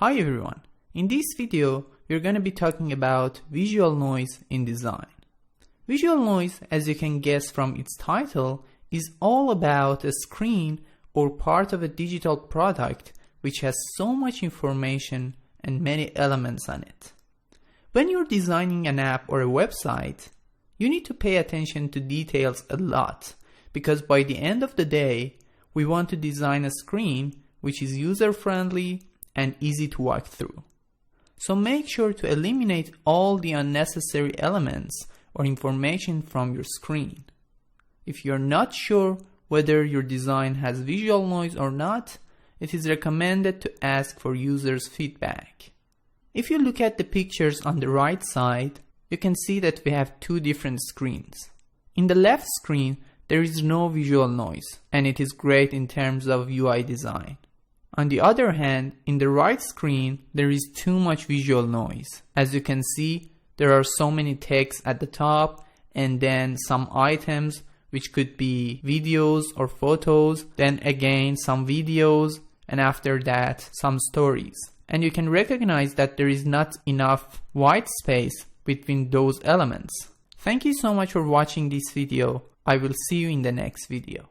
Hi everyone, in this video we're going to be talking about visual noise in design. Visual noise, as you can guess from its title, is all about a screen or part of a digital product which has so much information and many elements on it. When you're designing an app or a website, you need to pay attention to details a lot, because by the end of the day, we want to design a screen which is user-friendly and easy to walk through. So make sure to eliminate all the unnecessary elements or information from your screen. If you're not sure whether your design has visual noise or not, it is recommended to ask for users' feedback. If you look at the pictures on the right side, you can see that we have two different screens. In the left screen, there is no visual noise, and it is great in terms of UI design. On the other hand, in the right screen, there is too much visual noise. As you can see, there are so many texts at the top, and then some items which could be videos or photos, then again some videos, and after that some stories. And you can recognize that there is not enough white space between those elements. Thank you so much for watching this video. I will see you in the next video.